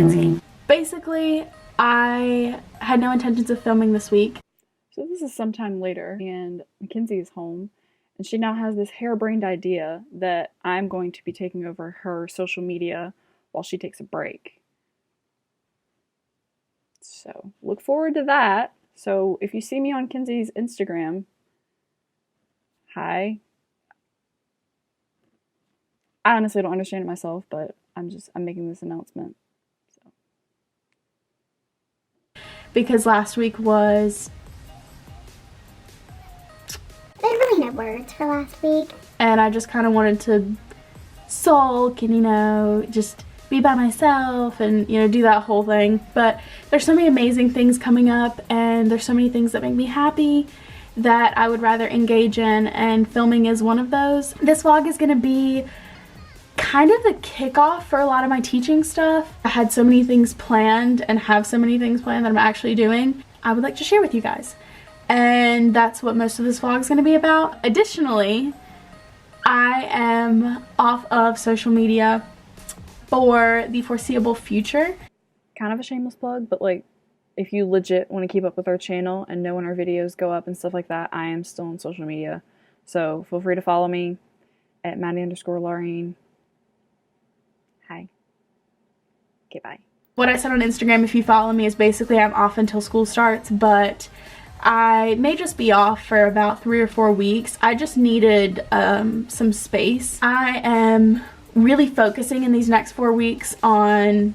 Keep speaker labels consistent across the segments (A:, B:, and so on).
A: Kenzie. Basically, I had no intentions of filming this week.
B: So this is sometime later, and Mackenzie is home, and she now has this harebrained idea that I'm going to be taking over her social media while she takes a break. So look forward to that. So if you see me on Kenzie's Instagram, hi. I honestly don't understand it myself, but I'm making this announcement. So.
A: Because last week was...
C: There's really no words for last week.
A: And I just kind of wanted to sulk and, you know, just be by myself and, you know, do that whole thing. But there's so many amazing things coming up, and there's so many things that make me happy that I would rather engage in, and filming is one of those. This vlog is going to be kind of the kickoff for a lot of my teaching stuff. I had so many things planned and have so many things planned that I'm actually doing. I would like to share with you guys. And that's what most of this vlog is going to be about. Additionally, I am off of social media for the foreseeable future.
B: Kind of a shameless plug, but like, if you legit want to keep up with our channel and know when our videos go up and stuff like that, I am still on social media. So feel free to follow me at Maddie_Laureen. Hi. Okay, bye.
A: What I said on Instagram, if you follow me, is basically I'm off until school starts, but I may just be off for about 3 or 4 weeks. I just needed some space. I am really focusing in these next 4 weeks on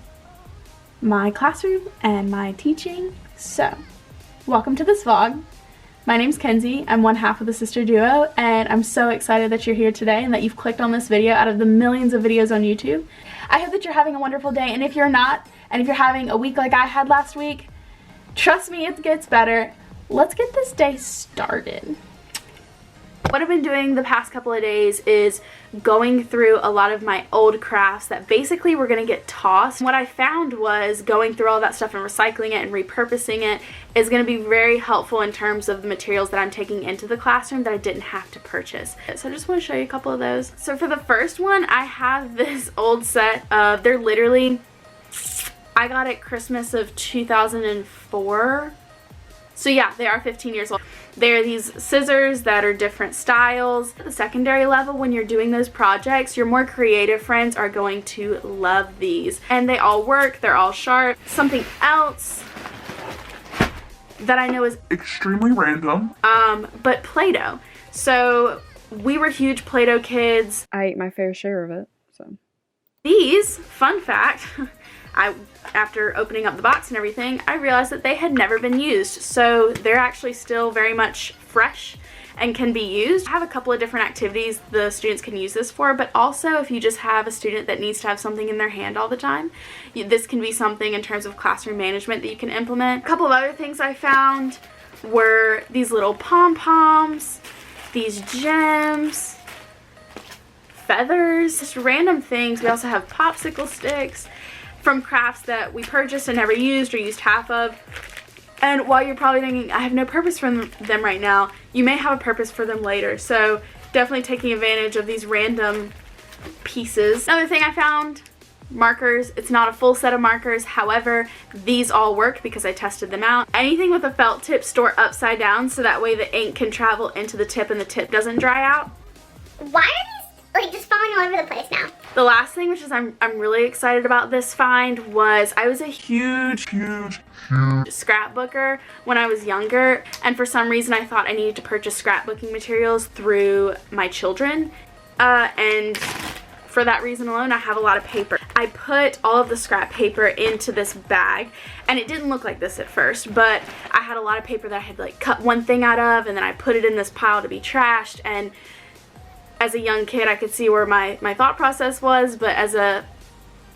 A: my classroom and my teaching. So, welcome to this vlog. My name's Kenzie. I'm one half of the sister duo, and I'm so excited that you're here today and that you've clicked on this video out of the millions of videos on YouTube. I hope that you're having a wonderful day, and if you're not, and if you're having a week like I had last week, trust me, it gets better. Let's get this day started. What I've been doing the past couple of days is going through a lot of my old crafts that basically were going to get tossed. What I found was going through all that stuff and recycling it and repurposing it is going to be very helpful in terms of the materials that I'm taking into the classroom that I didn't have to purchase. So I just want to show you a couple of those. So for the first one, I have this old set of, they're literally, I got it Christmas of 2004. So yeah, they are 15 years old. They're these scissors that are different styles. At the secondary level, when you're doing those projects, your more creative friends are going to love these. And they all work, they're all sharp. Something else that I know is
D: extremely random.
A: But Play-Doh. So we were huge Play-Doh kids.
B: I ate my fair share of it, so.
A: These, fun fact, after opening up the box and everything, I realized that they had never been used. So they're actually still very much fresh and can be used. I have a couple of different activities the students can use this for, but also if you just have a student that needs to have something in their hand all the time, this can be something in terms of classroom management that you can implement. A couple of other things I found were these little pom-poms, these gems, feathers, just random things. We also have popsicle sticks from crafts that we purchased and never used or used half of. And while you're probably thinking, I have no purpose for them right now, you may have a purpose for them later. So definitely taking advantage of these random pieces. Another thing I found, markers. It's not a full set of markers. However, these all work because I tested them out. Anything with a felt tip, store upside down so that way the ink can travel into the tip and the tip doesn't dry out.
C: Why are these like just falling all over the place now?
A: The last thing, which is I'm really excited about this find, was I was a huge scrapbooker when I was younger, and for some reason I thought I needed to purchase scrapbooking materials through my children, and for that reason alone I have a lot of paper. I put all of the scrap paper into this bag, and it didn't look like this at first, but I had a lot of paper that I had like cut one thing out of, and then I put it in this pile to be trashed. And as a young kid, I could see where my thought process was, but as a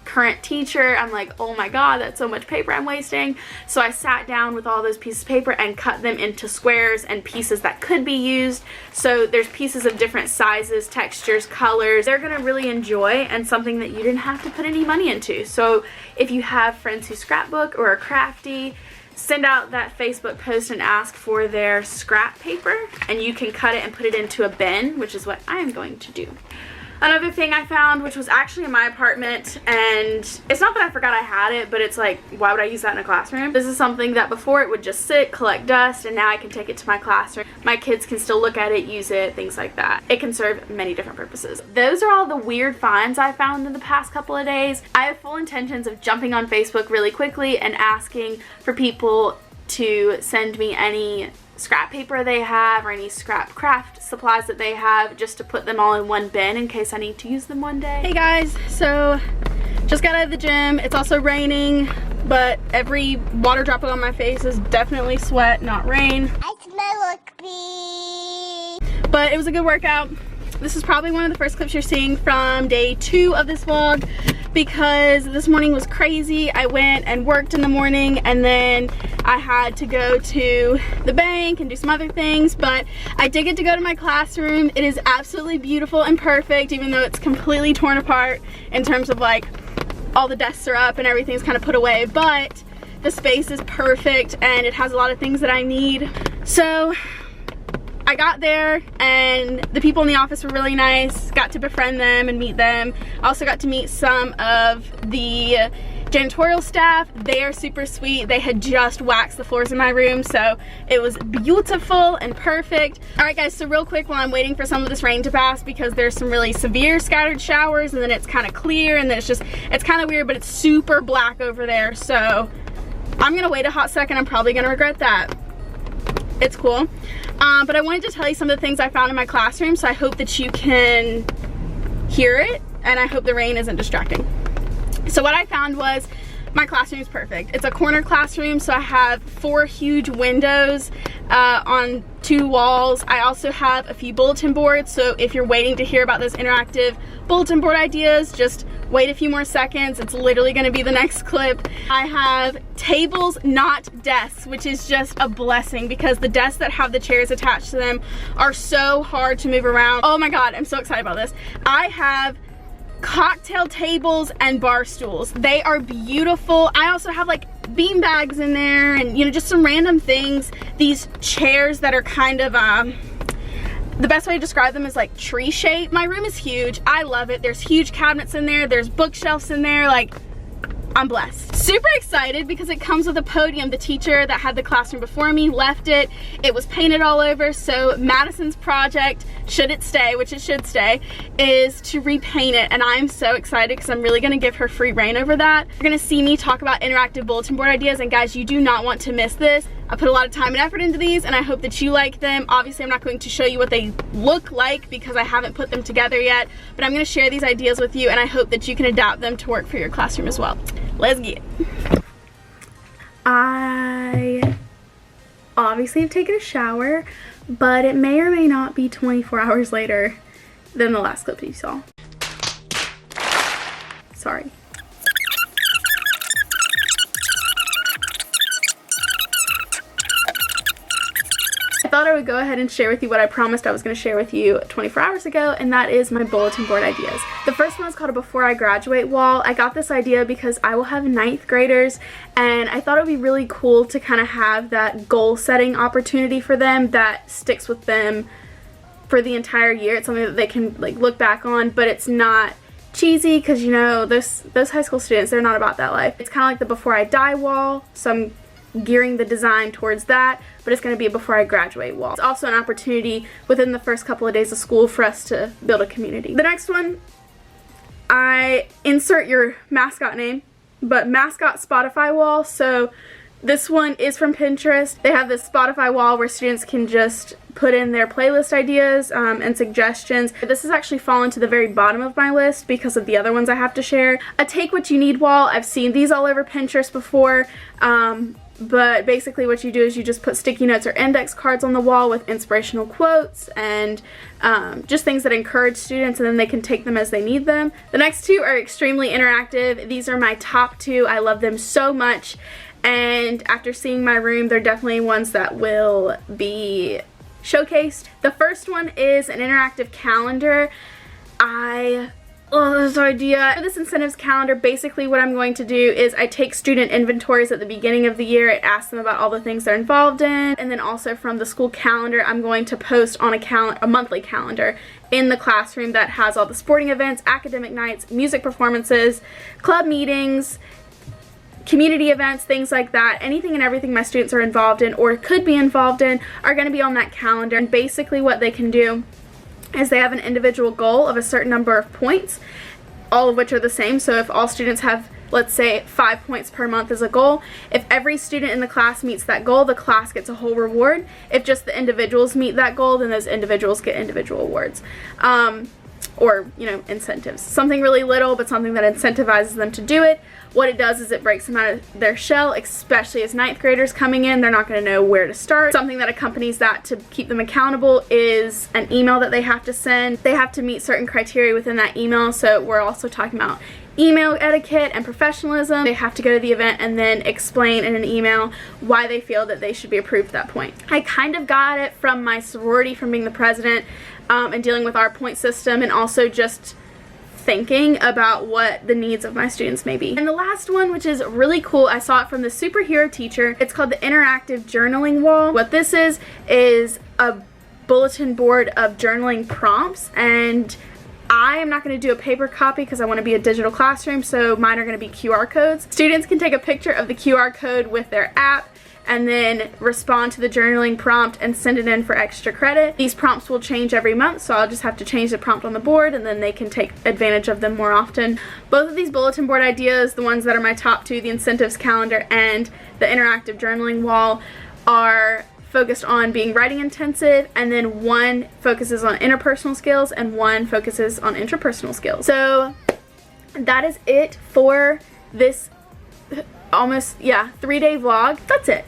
A: current teacher, I'm like, oh my god, that's so much paper I'm wasting. So I sat down with all those pieces of paper and cut them into squares and pieces that could be used. So there's pieces of different sizes, textures, colors. They're gonna really enjoy, and something that you didn't have to put any money into. So if you have friends who scrapbook or are crafty, send out that Facebook post and ask for their scrap paper, and you can cut it and put it into a bin, which is what I am going to do. Another thing I found, which was actually in my apartment, and it's not that I forgot I had it, but it's like, why would I use that in a classroom? This is something that before it would just sit, collect dust, and now I can take it to my classroom. My kids can still look at it, use it, things like that. It can serve many different purposes. Those are all the weird finds I found in the past couple of days. I have full intentions of jumping on Facebook really quickly and asking for people to send me any scrap paper they have or any scrap craft supplies that they have, just to put them all in one bin in case I need to use them one day. Hey guys, so just got out of the gym. It's also raining, but every water dropping on my face is definitely sweat, not rain.
C: I smell like pee.
A: But it was a good workout. This is probably one of the first clips you're seeing from day 2 of this vlog, because this morning was crazy. I went and worked in the morning, and then I had to go to the bank and do some other things, but I did get to go to my classroom. It is absolutely beautiful and perfect, even though it's completely torn apart in terms of like all the desks are up and everything's kind of put away, but the space is perfect and it has a lot of things that I need. So I got there and the people in the office were really nice, got to befriend them and meet them. I also got to meet some of the janitorial staff. They are super sweet. They had just waxed the floors in my room, so it was beautiful and perfect. Alright guys, so real quick while I'm waiting for some of this rain to pass, because there's some really severe scattered showers and then it's kind of clear and then it's kind of weird, but it's super black over there, so I'm gonna wait a hot second. I'm probably gonna regret that. It's cool. But I wanted to tell you some of the things I found in my classroom, so I hope that you can hear it, and I hope the rain isn't distracting. So what I found was, my classroom is perfect. It's a corner classroom, so I have 4 huge windows on 2 walls. I also have a few bulletin boards, so if you're waiting to hear about those interactive bulletin board ideas, just wait a few more seconds. It's literally gonna be the next clip. I have tables, not desks, which is just a blessing, because the desks that have the chairs attached to them are so hard to move around. Oh my god, I'm so excited about this. I have cocktail tables and bar stools. They are beautiful. I also have like bean bags in there and, you know, just some random things. These chairs that are kind of the best way to describe them is like tree shape. My room is huge. I love it. There's huge cabinets in there. There's bookshelves in there. Like, I'm blessed. Super excited because it comes with a podium. The teacher that had the classroom before me left it. It was painted all over, so Madison's project, should it stay, which it should stay, is to repaint it, and I'm so excited because I'm really gonna give her free reign over that. You're gonna see me talk about interactive bulletin board ideas, and guys, you do not want to miss this. I put a lot of time and effort into these, and I hope that you like them. Obviously, I'm not going to show you what they look like because I haven't put them together yet, but I'm gonna share these ideas with you, and I hope that you can adapt them to work for your classroom as well. Let's get it. I obviously have taken a shower, but it may or may not be 24 hours later than the last clip you saw. Sorry. I thought I would go ahead and share with you what I promised I was going to share with you 24 hours ago, and that is my bulletin board ideas. The first one is called a Before I Graduate wall. I got this idea because I will have 9th graders, and I thought it would be really cool to kind of have that goal setting opportunity for them that sticks with them for the entire year. It's something that they can like look back on, but it's not cheesy, because you know those high school students, they're not about that life. It's kind of like the Before I Die wall, so I'm gearing the design towards that, but it's going to be a Before I Graduate wall. It's also an opportunity within the first couple of days of school for us to build a community. The next one, I insert your mascot name, but mascot Spotify wall. So this one is from Pinterest. They have this Spotify wall where students can just put in their playlist ideas and suggestions. This has actually fallen to the very bottom of my list because of the other ones I have to share. A Take What You Need wall. I've seen these all over Pinterest before. But basically what you do is you just put sticky notes or index cards on the wall with inspirational quotes and just things that encourage students, and then they can take them as they need them. The next 2 are extremely interactive. These are my top 2. I love them so much, and after seeing my room, they're definitely ones that will be showcased. The first one is an interactive calendar. I this idea. For this incentives calendar, basically what I'm going to do is I take student inventories at the beginning of the year, it asks them about all the things they're involved in, and then also from the school calendar, I'm going to post on a monthly calendar in the classroom that has all the sporting events, academic nights, music performances, club meetings, community events, things like that. Anything and everything my students are involved in or could be involved in are going to be on that calendar. And basically what they can do is they have an individual goal of a certain number of points, all of which are the same. So if all students have, let's say, 5 points per month as a goal, if every student in the class meets that goal, the class gets a whole reward. If just the individuals meet that goal, then those individuals get individual awards. Or, you know, incentives. Something really little, but something that incentivizes them to do it. What it does is it breaks them out of their shell, especially as 9th graders coming in. They're not going to know where to start. Something that accompanies that to keep them accountable is an email that they have to send. They have to meet certain criteria within that email, so we're also talking about email etiquette and professionalism. They have to go to the event and then explain in an email why they feel that they should be approved at that point. I kind of got it from my sorority, from being the president, and dealing with our point system, and also just thinking about what the needs of my students may be. And the last one, which is really cool, I saw it from the superhero teacher. It's called the interactive journaling wall. What this is a bulletin board of journaling prompts, and I am not going to do a paper copy because I want to be a digital classroom, so mine are going to be QR codes. Students can take a picture of the QR code with their app and then respond to the journaling prompt and send it in for extra credit. These prompts will change every month, so I'll just have to change the prompt on the board and then they can take advantage of them more often. Both of these bulletin board ideas, the ones that are my top two, the incentives calendar and the interactive journaling wall, are focused on being writing intensive, and then one focuses on interpersonal skills and one focuses on intrapersonal skills. So that is it for this almost 3-day vlog. That's it.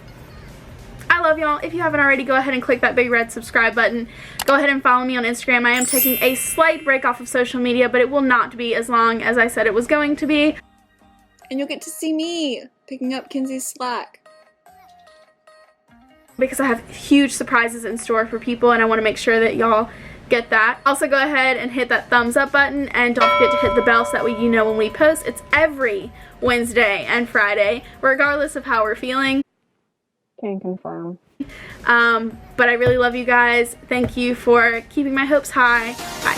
A: I love y'all. If you haven't already, go ahead and click that big red subscribe button. Go ahead and follow me on Instagram. I am taking a slight break off of social media, but it will not be as long as I said it was going to be.
D: And you'll get to see me picking up Kinsey's slack,
A: because I have huge surprises in store for people and I want to make sure that y'all get that. Also, go ahead and hit that thumbs up button and don't forget to hit the bell so that way you know when we post. It's every Wednesday and Friday, regardless of how we're feeling.
B: Can confirm.
A: But I really love you guys. Thank you for keeping my hopes high. Bye.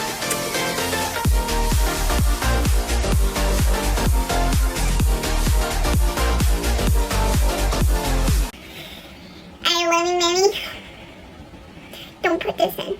C: I love you, Mommy. Don't put this in.